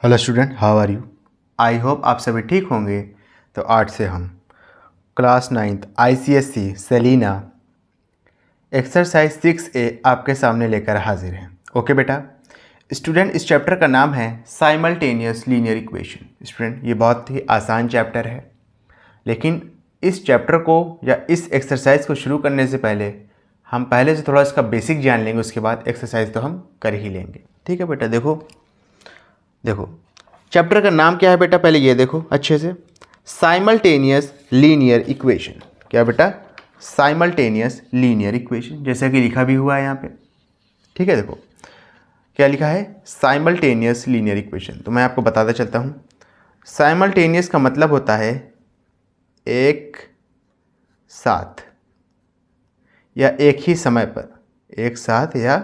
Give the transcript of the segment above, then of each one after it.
Hello student, how are you? I hope आप सभी ठीक होंगे। तो आज से हम class 9th ICSE Selina exercise 6A आपके सामने लेकर हाजिर हैं। ओके बेटा। स्टूडेंट, इस चैप्टर का नाम है साइमल्टेनियस लीनियर इक्वेशन। स्टूडेंट, ये बहुत ही आसान चैप्टर है, लेकिन इस चैप्टर को या इस एक्सरसाइज को शुरू करने से पहले हम पहले से थोड़ा इसका बेसिक जान लेंगे, उसके बाद एक्सरसाइज तो हम कर ही लेंगे। ठीक है बेटा। देखो देखो चैप्टर का नाम क्या है बेटा, पहले ये देखो अच्छे से। Simultaneous linear equation. क्या बेटा? साइमल्टेनियस लीनियर इक्वेशन, जैसा कि लिखा भी हुआ है यहाँ पे। ठीक है, देखो क्या लिखा है, साइमल्टेनियस लीनियर इक्वेशन। तो मैं आपको बताता चलता हूँ। साइमल्टेनियस का मतलब होता है एक साथ या एक ही समय पर, एक साथ या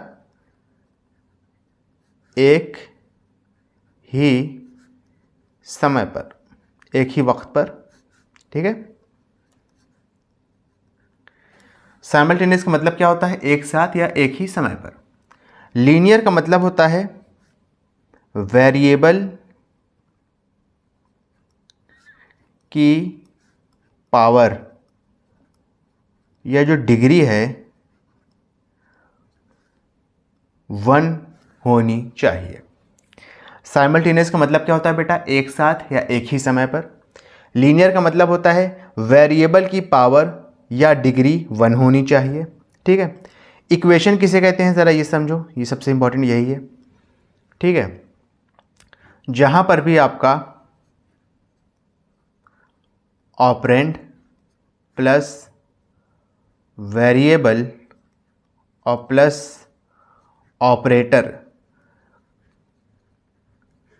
एक ही समय पर, एक ही वक्त पर। ठीक है। साइमल्टेनियस का मतलब क्या होता है? एक साथ या एक ही समय पर। लीनियर का मतलब होता है वेरिएबल की पावर या जो डिग्री है 1 होनी चाहिए। साइमल्टेनियस का मतलब क्या होता है बेटा? एक साथ या एक ही समय पर। लीनियर का मतलब होता है वेरिएबल की पावर या डिग्री 1 होनी चाहिए। ठीक है। इक्वेशन किसे कहते हैं ज़रा ये समझो, ये सबसे इंपॉर्टेंट यही है। ठीक है। जहां पर भी आपका ऑपरेंड प्लस वेरिएबल और प्लस ऑपरेटर,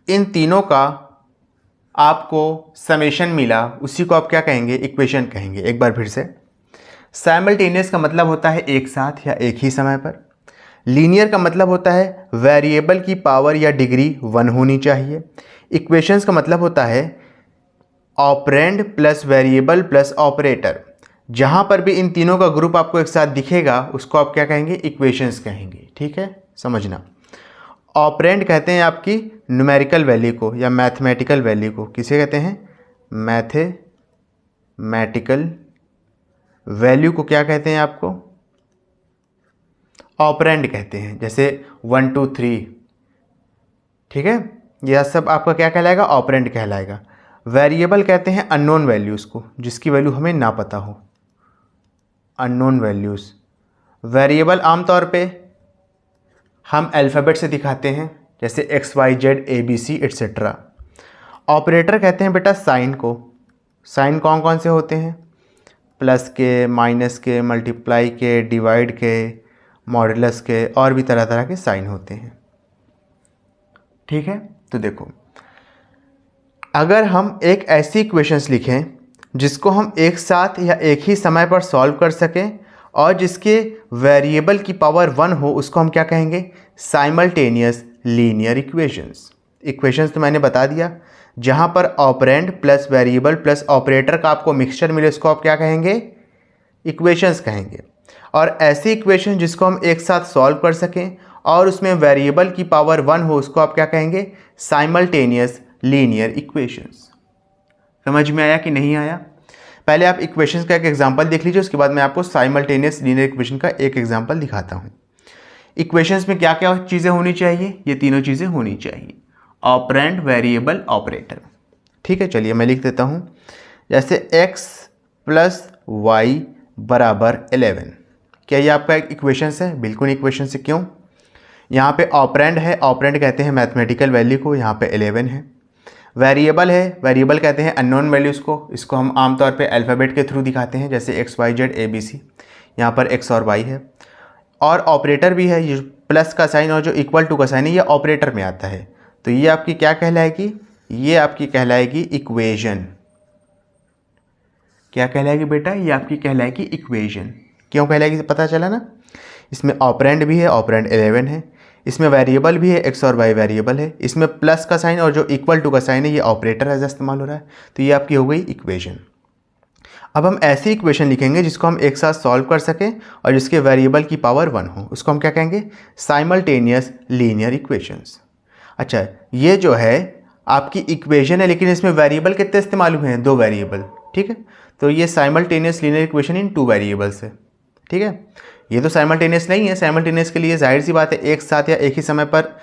इन तीनों का आपको समेशन मिला, उसी को आप क्या कहेंगे? इक्वेशन कहेंगे। एक बार फिर से, साइमल्टेनियस का मतलब होता है एक साथ या एक ही समय पर। लीनियर का मतलब होता है वेरिएबल की पावर या डिग्री 1 होनी चाहिए। इक्वेशंस का मतलब होता है operand plus variable plus operator. जहां पर भी इन तीनों का ग्रुप आपको एक साथ दिखेगा, उसको आप क्या कहेंगे? इक्वेशंस कहेंगे। ठीक है, समझना। ऑपरेंड कहते हैं आपकी न्यूमेरिकल वैल्यू को या मैथमेटिकल वैल्यू को। किसे कहते हैं? मैथमेटिकल वैल्यू को क्या कहते हैं आपको? ऑपरेंड कहते हैं। जैसे 1 2 3, ठीक है, यह सब आपका क्या कहलाएगा? ऑपरेंड कहलाएगा। वेरिएबल कहते हैं अननोन वैल्यूज़ को, जिसकी वैल्यू हमें ना पता हो, अननोन वैल्यूज़। वेरिएबल आमतौर पे हम अल्फ़ाबेट से दिखाते हैं, जैसे XYZ ABC एट्सेट्रा। ऑपरेटर कहते हैं बेटा साइन को। साइन कौन कौन से होते हैं? प्लस के, माइनस के, मल्टीप्लाई के, डिवाइड के, मॉडुलस के, और भी तरह तरह के साइन होते हैं। ठीक है। तो देखो, अगर हम एक ऐसी इक्वेशंस लिखें जिसको हम एक साथ या एक ही समय पर सॉल्व कर सकें और जिसके वेरिएबल की पावर 1 हो, उसको हम क्या कहेंगे? Simultaneous linear equations. इक्वेशंस तो मैंने बता दिया। जहां पर operand plus variable plus operator का आपको मिक्सचर मिले, उसको आप क्या कहेंगे? इक्वेशंस कहेंगे। और ऐसी इक्वेशन जिसको हम एक साथ सॉल्व कर सकें और उसमें वेरिएबल की पावर 1 हो, उसको आप क्या कहेंगे? Simultaneous linear equations. समझ में आया कि नहीं आया? पहले आप इक्वेशंस का एक एग्जांपल देख लीजिए, उसके बाद मैं आपको साइमल्टेनियस लीनियर इक्वेशन का एक एग्जांपल दिखाता हूं। इक्वेशंस में क्या क्या चीज़ें होनी चाहिए? ये तीनों चीज़ें होनी चाहिए, ऑपरेंड, वेरिएबल, ऑपरेटर। ठीक है, चलिए मैं लिख देता हूं। जैसे x प्लस वाई बराबर 11। क्या ये आपका एक इक्वेशंस है? बिल्कुल इक्वेशन से। क्यों? यहाँ पे ऑपरेंड है, ऑपरेंड कहते हैं मैथमेटिकल वैल्यू को, यहाँ पे 11 है। वेरिएबल है, वेरिएबल कहते हैं अननोन वैल्यूज़ को, इसको हम आमतौर पे अल्फ़ाबेट के थ्रू दिखाते हैं, जैसे XYZ ABC, यहाँ पर x और y है। और ऑपरेटर भी है, ये प्लस का साइन और जो इक्वल टू का साइन है, ये ऑपरेटर में आता है। तो ये आपकी क्या कहलाएगी? ये आपकी कहलाएगी इक्वेशन। क्या कहलाएगी बेटा? ये आपकी कहलाएगी इक्वेशन। क्यों कहलाएगी? पता चला ना। इसमें ऑपरेंड भी है, ऑपरेंड 11 है। इसमें वेरिएबल भी है, x और y वेरिएबल है। इसमें प्लस का साइन और जो इक्वल टू का साइन है, ये ऑपरेटर एज इस्तेमाल हो रहा है। तो ये आपकी हो गई इक्वेशन। अब हम ऐसी इक्वेशन लिखेंगे जिसको हम एक साथ सॉल्व कर सकें और जिसके वेरिएबल की पावर 1 हो, उसको हम क्या कहेंगे? Simultaneous linear equations. अच्छा, ये जो है आपकी इक्वेशन है, लेकिन इसमें वेरिएबल कितने इस्तेमाल हुए हैं? 2 वेरिएबल, ठीक है। तो ये simultaneous linear equation in 2 variables है, ठीक है। ये तो साइमल्टेनियस नहीं है। साइमल्टेनियस के लिए जाहिर सी बात है एक साथ या एक ही समय पर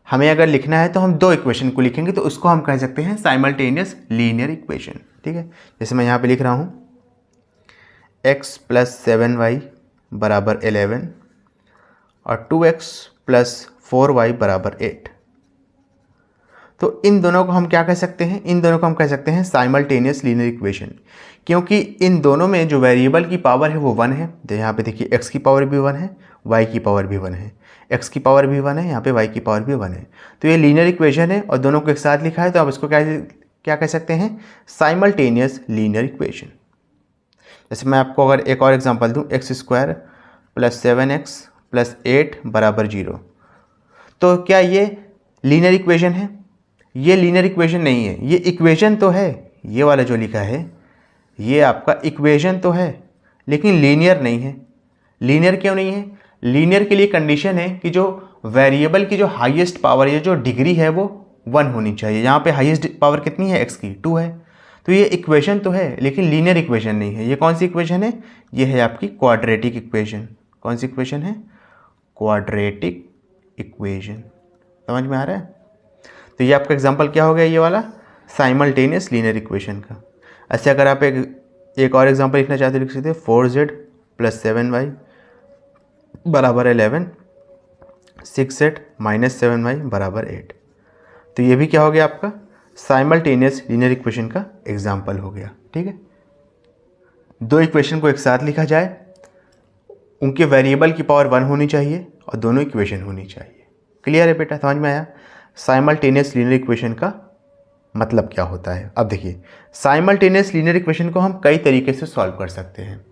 हमें अगर लिखना है तो हम 2 इक्वेशन को लिखेंगे, तो उसको हम कह सकते हैं साइमल्टेनियस लीनियर इक्वेशन, ठीक है। जैसे मैं यहाँ पे लिख रहा हूँ x + 7y = 11 और 2x + 4y = 8। तो इन दोनों को हम क्या कह सकते हैं? इन दोनों को हम कह सकते हैं साइमल्टेनियस लीनियर इक्वेशन, क्योंकि इन दोनों में जो वेरिएबल की पावर है वो 1 है। तो यहाँ पे देखिए x की पावर भी 1 है, y की पावर भी 1 है, x की पावर भी 1 है, यहाँ पे y की पावर भी 1 है। तो ये लीनियर इक्वेशन है और दोनों को एक साथ लिखा है, तो आप इसको क्या कह सकते हैं? Simultaneous linear equation. जैसे मैं आपको अगर एक और एग्जांपल दूं, x² + 7x + 8 = 0, तो क्या ये लीनियर इक्वेशन है? ये लीनियर इक्वेशन नहीं है। ये इक्वेशन तो है, ये वाला जो लिखा है ये आपका इक्वेशन तो है, लेकिन लीनियर नहीं है। लीनियर क्यों नहीं है? लीनियर के लिए कंडीशन है कि जो वेरिएबल की जो हाईएस्ट पावर या जो डिग्री है वो 1 होनी चाहिए। यहाँ पे हाईएस्ट पावर कितनी है? x की 2 है। तो ये इक्वेशन तो है, लेकिन लीनियर इक्वेशन नहीं है। ये कौन सी इक्वेशन है? ये है आपकी क्वाड्रेटिक इक्वेशन। कौन सी इक्वेशन है? Quadratic equation. समझ में आ रहा है? तो ये आपका एग्जांपल क्या हो गया? ये वाला साइमल्टेनियस लीनियर इक्वेशन का। ऐसे अगर आप एक और एग्जांपल लिखना चाहते हो, लिख सकते हैं 4z + 7y = 11, 6z - 7y = 8। तो ये भी क्या हो गया? आपका साइमल्टेनियस लीनियर इक्वेशन का एग्जाम्पल हो गया, ठीक है। 2 इक्वेशन को एक साथ लिखा जाए, उनके वेरिएबल की पावर 1 होनी चाहिए और दोनों इक्वेशन होनी चाहिए। क्लियर है बेटा? समझ में आया साइमल्टेनियस लीनियर इक्वेशन का मतलब क्या होता है? अब देखिए, साइमल्टेनियस लीनियर इक्वेशन को हम कई तरीके से सॉल्व कर सकते हैं।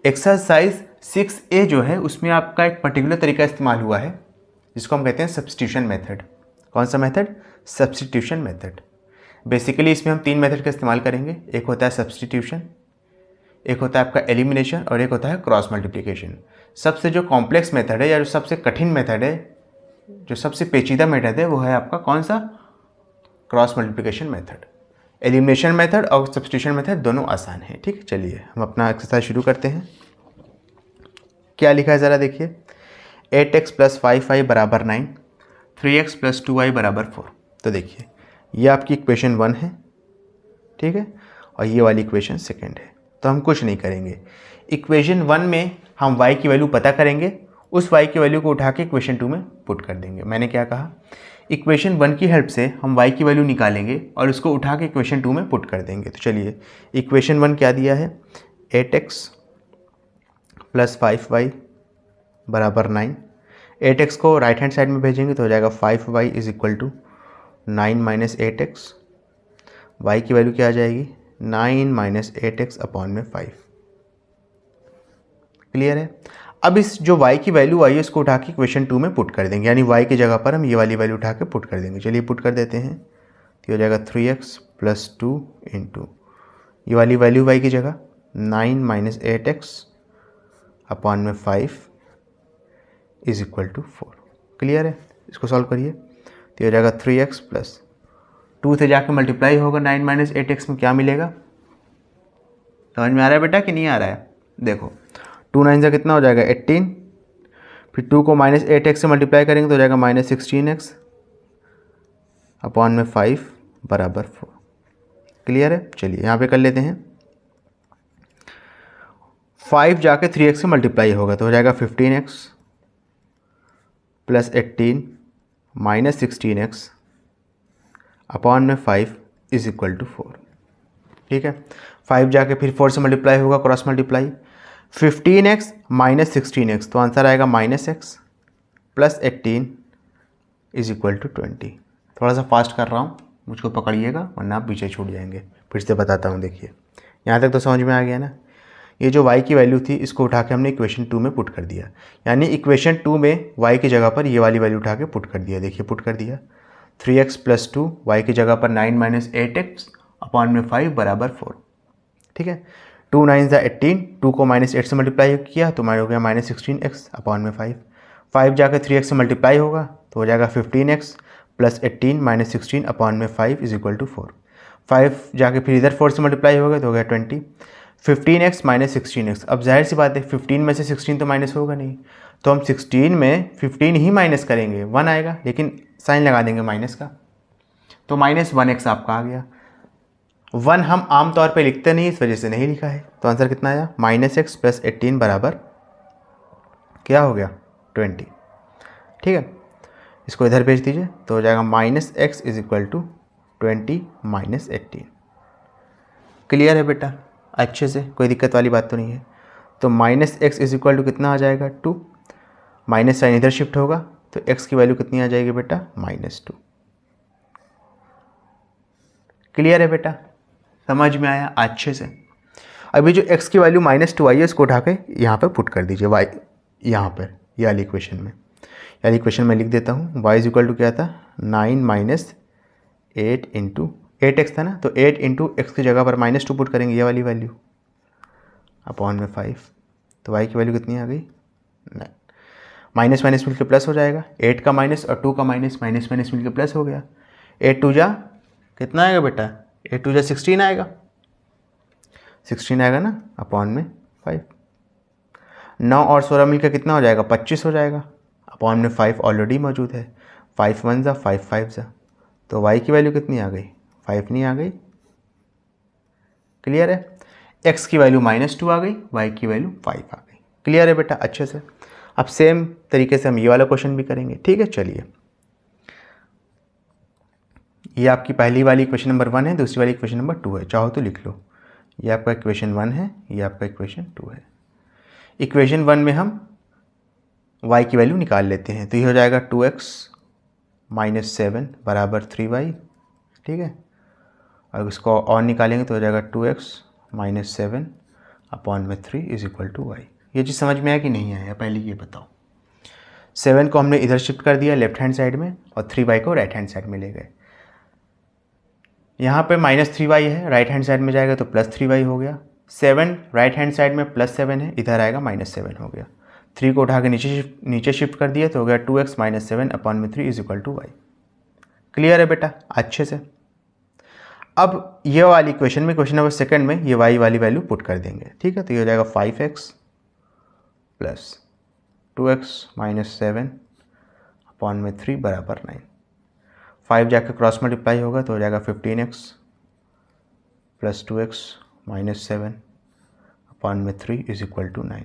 एक्सरसाइज 6A जो है उसमें आपका एक पर्टिकुलर तरीका इस्तेमाल हुआ है जिसको हम कहते हैं सब्स्टिट्यूशन मेथड। कौन सा मेथड? Substitution method. बेसिकली इसमें हम 3 मेथड का इस्तेमाल करेंगे। एक होता है सब्स्टिट्यूशन, एक होता है आपका एलिमिनेशन और एक होता है क्रॉस मल्टीप्लिकेशन। सबसे जो कॉम्प्लेक्स मेथड है या जो सबसे कठिन मेथड है, जो सबसे पेचीदा मेथड है, वो है आपका कौन सा? Cross multiplication method. Elimination method और सब्स्टिट्यूशन मेथड दोनों आसान है, ठीक है। चलिए हम अपना एक्सरसाइज शुरू करते हैं। क्या लिखा है ज़रा देखिए, 8x + 5y = 9, 3x + 2y = 4। तो देखिए ये आपकी इक्वेशन 1 है, ठीक है, और ये वाली इक्वेशन 2 है। तो हम कुछ नहीं करेंगे, इक्वेशन 1 में हम y की वैल्यू पता करेंगे, उस y की वैल्यू को उठा के इक्वेशन 2 में पुट कर देंगे। मैंने क्या कहा? इक्वेशन 1 की हेल्प से हम y की वैल्यू निकालेंगे और उसको उठा के इक्वेशन 2 में पुट कर देंगे। तो चलिए, इक्वेशन 1 क्या दिया है? 8x + 5y = 9। 8x को राइट हैंड साइड में भेजेंगे तो हो जाएगा 5y = 9 - 8x। y की वैल्यू क्या आ जाएगी? 9 - 8x / 5। क्लियर है? अब इस जो y की वैल्यू आई है उसको उठा के इक्वेशन 2 में पुट कर देंगे, यानी y की जगह पर हम ये वाली वैल्यू उठा के पुट कर देंगे। चलिए पुट कर देते हैं। तो हो जाएगा 3x + 2 × ये वाली वैल्यू y की जगह 9 - 8x / 5 = 4। क्लियर है? इसको सॉल्व करिए। तो हो जाएगा 3x + 2 से जाके मल्टीप्लाई होगा 9 - 8x में, क्या मिलेगा? समझ में आ रहा है बेटा कि नहीं आ रहा है? देखो 2 9 से कितना हो जाएगा? 18, फिर 2 को -8x से मल्टीप्लाई करेंगे तो हो जाएगा -16x / 5 = 4। क्लियर है? चलिए यहाँ पे कर लेते हैं। 5 जाके 3x से मल्टीप्लाई होगा तो हो जाएगा 15x + 18 - 16x / 5 = 4। ठीक है, 5 जाके फिर 4 से मल्टीप्लाई होगा, क्रॉस मल्टीप्लाई, 15x - 16x, तो आंसर आएगा -x + 18 = 20। थोड़ा सा फास्ट कर रहा हूँ, मुझको पकड़िएगा वरना आप पीछे छूट जाएंगे। फिर से बताता हूँ, देखिए यहाँ तक तो समझ में आ गया ना। ये जो y की वैल्यू थी इसको उठा के हमने इक्वेशन 2 में पुट कर दिया, यानी इक्वेशन 2 में y की जगह पर ये वाली वैल्यू उठा के पुट कर दिया। देखिए पुट कर दिया, 3x + 2, y की जगह पर 9 - 8x / 5 = 4। ठीक है, 2 9 × 18, 2 को -8 से मल्टीप्लाई किया तो हमारा हो गया -16x / 5। 5 जाकर 3x से मल्टीप्लाई होगा तो हो जाएगा 15x प्लस 18 माइनस 16 अपॉन में 5 इज इक्वल टू 4। 5 जाके फिर इधर 4 से मल्टीप्लाई हो गया तो हो गया 20। 15x माइनस 16x, अब जाहिर सी बात है 15 में से 16 तो माइनस होगा नहीं, तो हम 16 में 15 ही माइनस करेंगे, 1 आएगा, लेकिन साइन लगा देंगे माइनस का, तो माइनस 1x आपका आ गया। 1 हम आम तौर पे लिखते नहीं, इस वजह से नहीं लिखा है, तो आंसर कितना आया, माइनस एक्स प्लस 18 बराबर क्या हो गया, 20। ठीक है, इसको इधर भेज दीजिए तो हो जाएगा minus x is equal to 20 minus 18। Clear है बेटा, अच्छे से, कोई दिक्कत वाली बात तो नहीं है। तो minus x is equal to कितना आ जाएगा, 2, माइनस साइन इधर शिफ्ट होगा तो x की वैल्यू कितनी आ जाएगी बेटा, -2। क्लियर है बेटा, समझ में आया अच्छे से। अभी जो x की वैल्यू -2 आई है उसको उठा के यहाँ पर पुट कर दीजिए y, यहाँ पर ये वाली इक्वेशन में, यानी इक्वेशन में लिख देता हूँ, y इज इक्वल टू क्या था, 9 माइनस 8 इंटू 8x था ना, तो 8 इंटू एक्स की जगह पर -2 पुट करेंगे, ये वाली वैल्यू अपॉन में 5, तो y की वैल्यू कितनी आ गई, 9। माइनस माइनस मिलकर प्लस हो जाएगा, 8 का माइनस और 2 का माइनस, माइनस माइनस मिलकर प्लस हो गया। 8 2 जा कितना आएगा बेटा, 8 2 जा 16 आएगा, 16 आएगा ना, अपॉन में 5। 9 और 16 मिलकर कितना हो जाएगा, 25 हो जाएगा, अपॉन में 5 ऑलरेडी मौजूद है, 5 1 जा 5 5 जा, तो y की वैल्यू कितनी आ गई, 5 नहीं आ गई। क्लियर है, x की वैल्यू -2 आ गई, y की वैल्यू 5 आ गई। क्लियर है बेटा अच्छे से। अब सेम तरीके से हम ये वाला क्वेश्चन भी करेंगे, ठीक है। चलिए, ये आपकी पहली वाली इक्वेशन नंबर 1 है, दूसरी वाली इक्वेशन नंबर 2 है, चाहो तो लिख लो। ये आपका इक्वेशन 1 है, ये आपका इक्वेशन 2 है। इक्वेशन 1 में हम y की वैल्यू निकाल लेते हैं, तो ये हो जाएगा 2x माइनस 7 बराबर 3y, ठीक है। और इसको और निकालेंगे तो हो जाएगा 2x माइनस 7 अपॉन में 3 इज इक्वल टू y। ये चीज़ समझ में आया कि नहीं आया, पहले ये बताओ। 7 को हमने इधर शिफ्ट कर दिया लेफ्ट हैंड साइड में, और 3y को राइट हैंड साइड में ले गए। यहाँ पे -3y है, राइट हैंड साइड में जाएगा तो +3y हो गया। 7 राइट हैंड साइड में +7 है, इधर आएगा -7 हो गया। 3 को उठा के नीचे शिफ्ट कर दिया तो हो गया 2x माइनस 7 अपॉन में 3 is equal to y। Clear है बेटा अच्छे से। अब ये वाली इक्वेशन में, क्वेश्चन नंबर 2 में ये y वाली वैल्यू पुट कर देंगे, ठीक है। तो ये हो जाएगा 5x plus 2x minus 7 upon में 3 बराबर 9। 5 जाकर क्रॉस मल्टीप्लाई होगा तो हो जाएगा 15x plus 2x minus 7 upon में 3 इज इक्वल टू 9।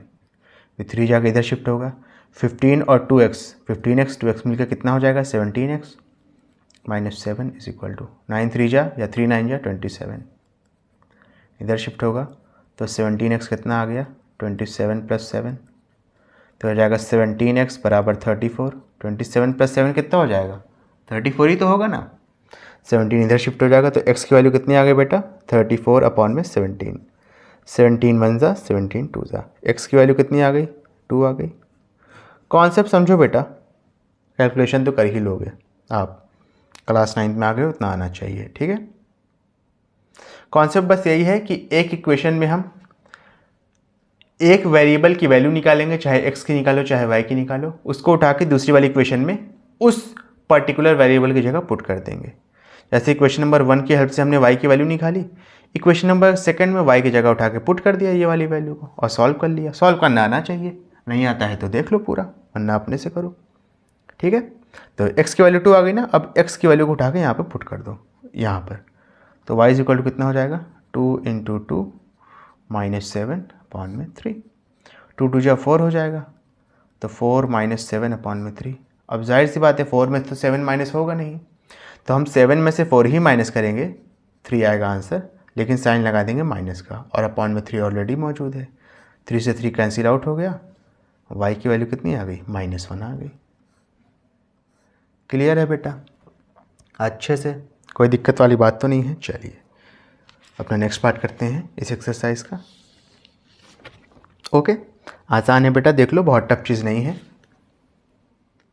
फिर 3 जाकर इधर शिफ्ट होगा, 15 और 2x, 15x 2x मिलकर कितना हो जाएगा, 17x minus 7 is equal to 9 3 जा या 3 9 जा 27। इधर शिफ्ट होगा तो 17x कितना आ गया, 27 प्लस 7, तो हो जाएगा 17x बराबर 34। 27 प्लस 7 कितना हो जाएगा, 34 ही तो होगा ना। 17 इधर शिफ्ट हो जाएगा तो x की वैल्यू कितनी आ गई बेटा, 34 अपॉन में 17। 17 1 जा 17 2 जा, x की वैल्यू कितनी आ गई, 2 आ गई। कॉन्सेप्ट समझो बेटा, कैलकुलेशन तो कर ही लोगे आप, क्लास 9 में आ गए उतना आना चाहिए, ठीक है। कॉन्सेप्ट बस यही है कि एक इक्वेशन में हम एक वेरिएबल की वैल्यू निकालेंगे, चाहे x की निकालो चाहे y की निकालो, उसको उठा के दूसरी वाली इक्वेशन में उस पर्टिकुलर वेरिएबल की जगह पुट कर देंगे। जैसे इक्वेशन नंबर 1 की हेल्प से हमने y की वैल्यू निकाली, इक्वेशन नंबर 2 में y की जगह उठा के पुट कर दिया ये वाली वैल्यू को और सॉल्व कर लिया। सॉल्व करना आना चाहिए, नहीं आता है तो देख लो पूरा, वरना अपने से करो, ठीक है। तो x की वैल्यू 2 आ गई ना, अब x की वैल्यू को उठा के यहाँ पर पुट कर दो यहाँ पर, तो y इज इक्वल टू कितना हो जाएगा, 2 इंटू 2 माइनस 7 अपॉन में 3। 2 2 जा 4 हो जाएगा, तो 4 माइनस 7 अपॉन में 3। अब जाहिर सी बात है 4 में तो 7 माइनस होगा नहीं, तो हम 7 में से 4 ही माइनस करेंगे, 3 आएगा आंसर, लेकिन साइन लगा देंगे माइनस का, और अपॉन में 3 ऑलरेडी मौजूद है, 3 से 3 कैंसिल आउट हो गया, y की वैल्यू कितनी आ गई, -1 आ गई। क्लियर है बेटा अच्छे से, कोई दिक्कत वाली बात तो नहीं है। चलिए अपना नेक्स्ट पार्ट करते हैं इस एक्सरसाइज का। ओके, आसान है बेटा, देख लो, बहुत टफ चीज़ नहीं है।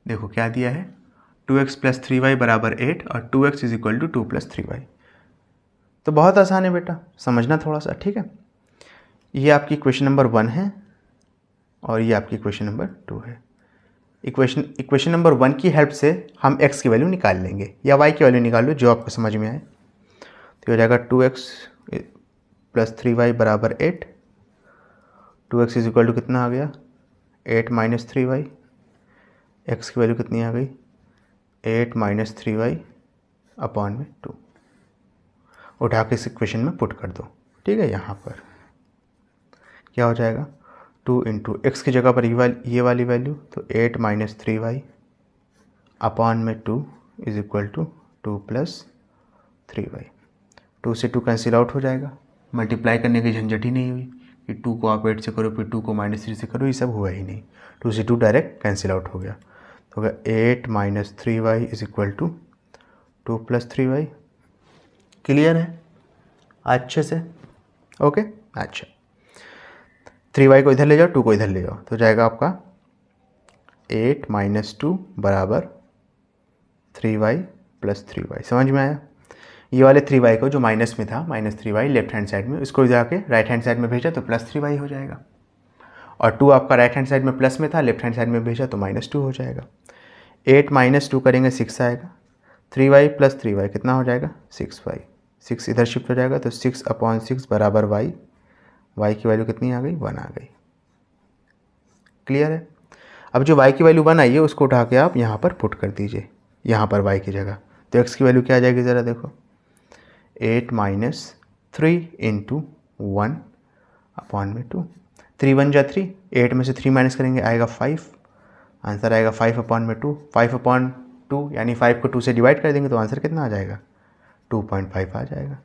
देखो क्या दिया है, 2x प्लस 3y बराबर 8 और 2x is equal to 2 plus 3y। तो बहुत आसान है बेटा, समझना थोड़ा सा, ठीक है। ये आपकी क्वेश्चन नंबर 1 है और ये आपकी क्वेश्चन नंबर 2 है। इक्वेशन नंबर 1 की हेल्प से हम x की वैल्यू निकाल लेंगे, या y की वैल्यू निकाल लो जो आपको समझ में आए। तो हो जाएगा 2x + 3y = 8। 2x is equal to कितना आ गया 8 - 3y। x की वैल्यू कितनी आ गई 8 - 3y / 2। उठा के इस इक्वेशन में पुट कर दो। ठीक है, यहाँ पर क्या हो जाएगा 2 × x की जगह पर ये वाली वैल्यू, तो 8 - 3y / 2 is equal to 2 + 3y। 2 से 2 कैंसिल आउट हो जाएगा, मल्टीप्लाई करने की झंझट ही नहीं हुई कि 2 को आप 8 से करो फिर 2 को -3 से करो, ये सब हुआ ही नहीं। 2 से 2 डायरेक्ट कैंसिल आउट हो गया, तो होगा 8 - 3y is equal to 2 + 3y। Clear है अच्छे से? ओके, अच्छा 3y को इधर ले जाओ, 2 को इधर ले जाओ, तो जाएगा आपका 8 - 2 = 3y + 3y। समझ में आया? ये वाले 3y को जो माइनस में था, -3y लेफ्ट हैंड साइड में, इसको जाके राइट हैंड साइड में भेजा तो +3y हो जाएगा। और 2 आपका राइट हैंड साइड में प्लस में था, लेफ्ट हैंड साइड में भेजा तो -2 हो जाएगा। 8 - 2 करेंगे 6 आएगा। 3y + 3y कितना हो जाएगा 6y। 6 इधर शिफ्ट हो जाएगा तो 6/6 = y। y की वैल्यू कितनी आ गई 1 आ गई। क्लियर है? अब जो y की वैल्यू 1 आई है उसको उठा के आप यहाँ पर पुट कर दीजिए, यहाँ पर y की जगह। तो x की वैल्यू क्या आ जाएगी ज़रा देखो 8 - 3 × 1 / 2। 3 × 1 = 3, 8 में से 3 माइनस करेंगे आएगा 5। आंसर आएगा 5/2। 5/2 यानी 5 को 2 से डिवाइड कर देंगे तो आंसर कितना आ जाएगा 2.5 आ जाएगा।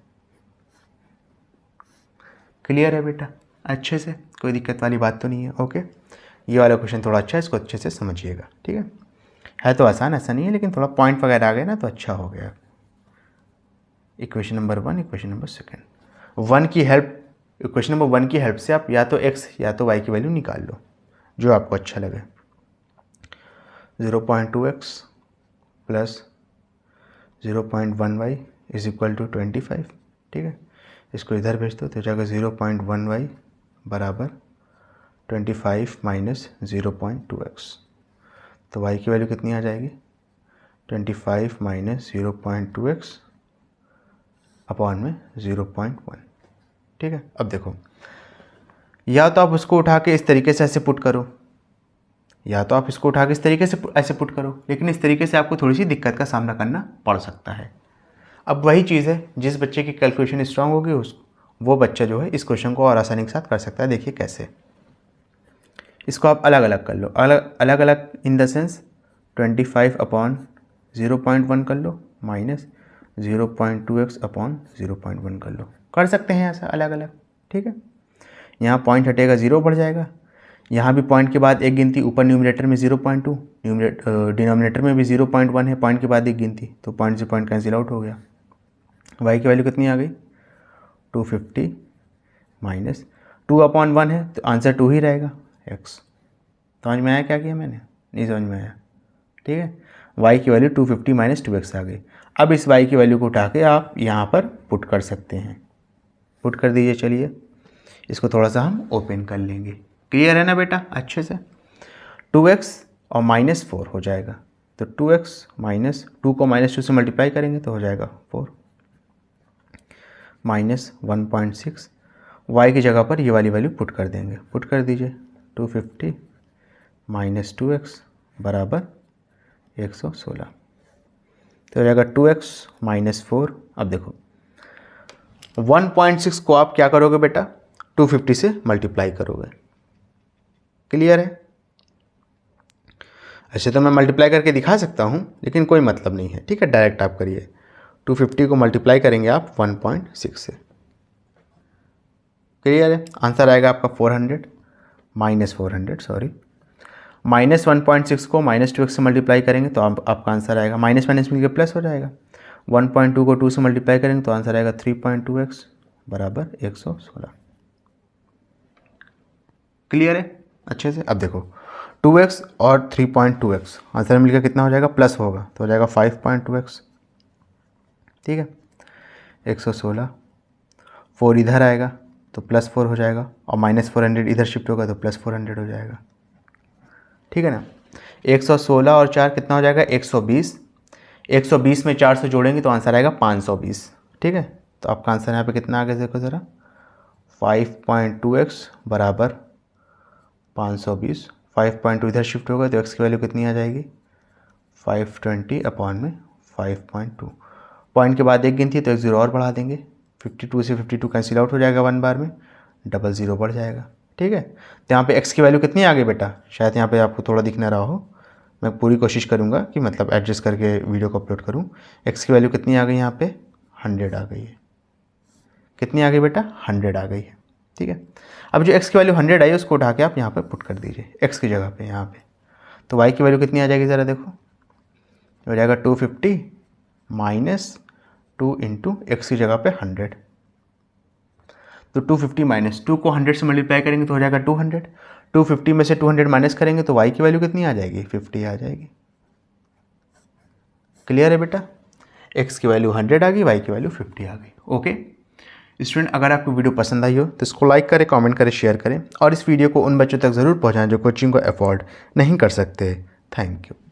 क्लियर है बेटा? अच्छे से, कोई दिक्कत वाली बात तो नहीं है। ओके, ये वाला क्वेश्चन थोड़ा अच्छा है, इसको अच्छे से समझिएगा। ठीक है तो आसान, ऐसा नहीं है, लेकिन थोड़ा पॉइंट वगैरह आ गए ना तो अच्छा हो गया। Equation number 1, equation number 2 equation number 1 की हेल्प से आप या तो x या तो y की वैल्यू निकाल लो जो आपको अच्छा लगे। 0.2x + 0.1y is equal to 25। ठीक है, इसको इधर भेज दो तो जाएगा 0.1y = 25 - 0.2x। तो y की वैल्यू कितनी आ जाएगी 25 - 0.2x / 0.1। ठीक है, अब देखो या तो आप उसको उठा के इस तरीके से ऐसे पुट करो, या तो आप इसको उठा के इस तरीके से ऐसे पुट करो, लेकिन इस तरीके से आपको थोड़ी सी दिक्कत का सामना करना पड़ सकता है। अब वही चीज़ है, जिस बच्चे की कैलकुलेशन स्ट्रांग होगी वो बच्चा जो है इस क्वेश्चन को और आसानी के साथ कर सकता है। देखिए कैसे, इसको आप अलग अलग कर लो, अलग अलग इन द सेंस 25/0.1 कर लो माइनस 0.2x / 0.1 कर लो, कर सकते हैं ऐसा अलग अलग। ठीक है, यहाँ पॉइंट हटेगा 0 बढ़ जाएगा, यहाँ भी पॉइंट के बाद एक गिनती, ऊपर न्यूमरेटर में 0.2, डिनोमिनेटर में भी 0.1 है, पॉइंट के बाद एक गिनती, तो पॉइंट से पॉइंट कैंसिल आउट हो गया। y की वैल्यू कितनी आ गई 250 माइनस 2/1 है तो आंसर 2 ही रहेगा x। समझ में आया क्या किया मैंने? नहीं समझ में आया? ठीक है, y की वैल्यू 250 - 2x आ गई। अब इस y की वैल्यू को उठा के आप यहाँ पर पुट कर सकते हैं, पुट कर दीजिए। चलिए इसको थोड़ा सा हम ओपन कर लेंगे। क्लियर है ना बेटा अच्छे से? 2x और -4 हो जाएगा, तो 2x - 2 को -2 से मल्टीप्लाई करेंगे तो हो जाएगा 4 -1.6। y की जगह पर ये वाली वैल्यू पुट कर देंगे, पुट कर दीजिए 250 - 2x = 116, तो हो जाएगा 2x - 4। अब देखो 1.6 को आप क्या करोगे बेटा 250 से मल्टीप्लाई करोगे। क्लियर है? ऐसे तो मैं मल्टीप्लाई करके दिखा सकता हूँ, लेकिन कोई मतलब नहीं है। ठीक है, डायरेक्ट आप करिए, 250 को मल्टीप्लाई करेंगे आप 1.6 से। क्लियर है? आंसर आएगा आपका 400 -400 सॉरी, -1.6 को -2x से मल्टीप्लाई करेंगे तो आपका आंसर आएगा, माइनस माइनस मिलकर प्लस हो जाएगा। 1.2 को 2 से मल्टीप्लाई करेंगे तो आंसर आएगा 3.2x = 116। क्लियर है अच्छे से? अब देखो 2x और 3.2x आंसर मिलकर कितना हो जाएगा प्लस होगा, तो हो जाएगा 5.2x। ठीक है, 116, 4 इधर आएगा तो +4 हो जाएगा, और -400 इधर शिफ्ट होगा तो +400 हो जाएगा। ठीक है ना, 116 और 4 कितना हो जाएगा 120। 120 में 400 जोड़ेंगे तो आंसर आएगा 520। ठीक है, तो आपका आंसर यहाँ पे कितना आ गया देखो ज़रा, 5.2x बराबर 520। 5.2 इधर शिफ्ट होगा तो x की वैल्यू कितनी आ जाएगी 520 अपॉन में 5.2। पॉइंट के बाद एक गिनती है तो एक ज़ीरो और बढ़ा देंगे, 52 से 52 कैंसिल आउट हो जाएगा, 1 बार में डबल ज़ीरो बढ़ जाएगा। ठीक है, तो यहाँ पे x की वैल्यू कितनी आ गई बेटा, शायद यहाँ पे आपको थोड़ा दिख ना रहा हो, मैं पूरी कोशिश करूँगा कि मतलब एडजस्ट करके वीडियो को अपलोड करूँ। x की वैल्यू कितनी आ गई यहाँ पे 100 आ गई है। कितनी आ गई बेटा 100 आ गई है। ठीक है, अब जो x की वैल्यू 100 आई उसको उठा के आप यहाँ पे पुट कर दीजिए x की जगह पे यहाँ पे, तो y की वैल्यू कितनी आ जाएगी ज़रा देखो, हो जाएगा 250 माइनस 2 इंटू एक्स की जगह पे 100। तो 250 माइनस 2 को 100 से मल्टीप्लाई करेंगे तो हो जाएगा 200। 250 में से 200 माइनस करेंगे तो y की वैल्यू कितनी आ जाएगी 50 आ जाएगी। क्लियर है बेटा, x की वैल्यू 100 आ गई, y की वैल्यू 50 आ गई। ओके स्टूडेंट, अगर आपको वीडियो पसंद आई हो तो इसको लाइक करें, कमेंट करें, शेयर करें और इस वीडियो को उन बच्चों तक ज़रूर पहुंचाएं जो कोचिंग को अफोर्ड नहीं कर सकते। Thank you.